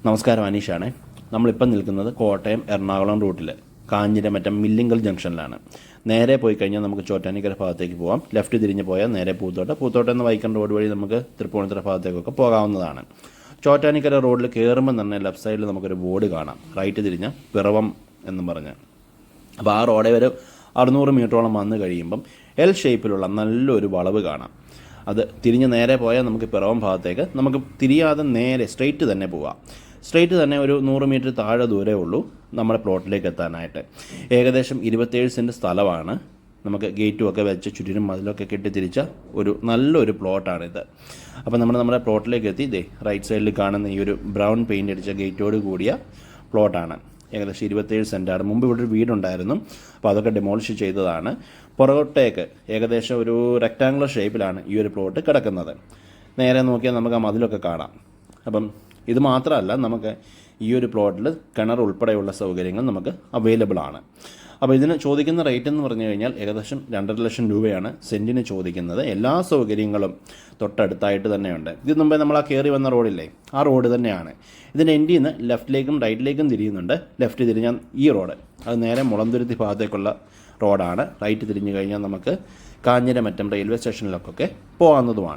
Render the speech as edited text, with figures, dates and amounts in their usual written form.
നമസ്കാരം, അനീഷാണ്. നമ്മളിപ്പം നിൽക്കുന്നത് കോട്ടയം എറണാകുളം റൂട്ടിൽ കാഞ്ഞിരമറ്റം മില്ലിങ്കൽ ജംഗ്ഷനിലാണ്. നേരെ പോയി കഴിഞ്ഞാൽ നമുക്ക് ചോറ്റാനിക്കര ഭാഗത്തേക്ക് പോകാം. ലെഫ്റ്റ് തിരിഞ്ഞ് പോയാൽ നേരെ പൂത്തോട്ടം എന്ന വൈക്കൻ റോഡ് വഴി നമുക്ക് തൃപ്പൂണിത്തുറ ഭാഗത്തേക്കൊക്കെ പോകാവുന്നതാണ്. ചോറ്റാനിക്കര റോഡിൽ കയറുമ്പോൾ തന്നെ ലെഫ്റ്റ് സൈഡിൽ നമുക്കൊരു ബോർഡ് കാണാം, റൈറ്റ് തിരിഞ്ഞ് പിറവം എന്നും പറഞ്ഞ്. അപ്പോൾ ആ റോഡേ ഒരു 600 മീറ്ററോളം വന്നു കഴിയുമ്പം എൽ ഷേപ്പിലുള്ള നല്ലൊരു വളവ് കാണാം. അത് തിരിഞ്ഞ് നേരെ പോയാൽ നമുക്ക് പിറവം ഭാഗത്തേക്ക് നമുക്ക് തിരിയാതെ നേരെ സ്ട്രെയിറ്റ് തന്നെ പോവാം. സ്ട്രെയിറ്റ് തന്നെ ഒരു 100 മീറ്റർ താഴെ ദൂരേ ഉള്ളൂ നമ്മുടെ പ്ലോട്ടിലേക്ക് എത്താനായിട്ട്. ഏകദേശം 27 സെൻറ്റ് സ്ഥലമാണ്. നമുക്ക് ഗേറ്റും ഒക്കെ വെച്ച് ചുറ്റിനും മതിലൊക്കെ കെട്ടി തിരിച്ച നല്ലൊരു പ്ലോട്ടാണിത്. അപ്പോൾ നമ്മുടെ പ്ലോട്ടിലേക്ക് എത്തി. റൈറ്റ് സൈഡിൽ കാണുന്ന ഈ ഒരു ബ്രൗൺ പെയിൻ്റ് അടിച്ച ഗേറ്റോട് കൂടിയ പ്ലോട്ടാണ്. ഏകദേശം 27 സെൻറ്റാണ്. മുമ്പ് ഇവിടെ ഒരു വീടുണ്ടായിരുന്നു, അപ്പോൾ അതൊക്കെ ഡെമോളിഷ് ചെയ്തതാണ്. പുറകോട്ടേക്ക് ഏകദേശം ഒരു റെക്റ്റാങ്കുലർ ഷേപ്പിലാണ് ഈ ഒരു പ്ലോട്ട് കിടക്കുന്നത്. നേരെ നോക്കിയാൽ നമുക്ക് ആ മതിലൊക്കെ കാണാം. അപ്പം ഇത് മാത്രമല്ല, നമുക്ക് ഈ ഒരു പ്ലോട്ടിൽ കിണർ ഉൾപ്പെടെയുള്ള സൗകര്യങ്ങൾ നമുക്ക് അവൈലബിൾ ആണ്. അപ്പോൾ ഇതിന് ചോദിക്കുന്ന റേറ്റ് എന്ന് പറഞ്ഞു കഴിഞ്ഞാൽ ഏകദേശം 2.5 ലക്ഷം രൂപയാണ് സെൻറ്റിന് ചോദിക്കുന്നത്. എല്ലാ സൗകര്യങ്ങളും തൊട്ടടുത്തായിട്ട് തന്നെയുണ്ട്. ഇത് മുമ്പേ നമ്മൾ ആ കയറി വന്ന റോഡില്ലേ, ആ റോഡ് തന്നെയാണ്. ഇതിൻ്റെ എൻഡിൽ നിന്ന് ലെഫ്റ്റിലേക്കും റൈറ്റിലേക്കും തിരിയുന്നുണ്ട്. ലെഫ്റ്റ് തിരിഞ്ഞാൽ ഈ റോഡ് അത് നേരെ മുളന്തുരുത്തി ഭാഗത്തേക്കുള്ള റോഡാണ്. റൈറ്റ് തിരിഞ്ഞു കഴിഞ്ഞാൽ നമുക്ക് കാഞ്ഞിരമറ്റം റെയിൽവേ സ്റ്റേഷനിലേക്കൊക്കെ പോകാവുന്നതുമാണ്.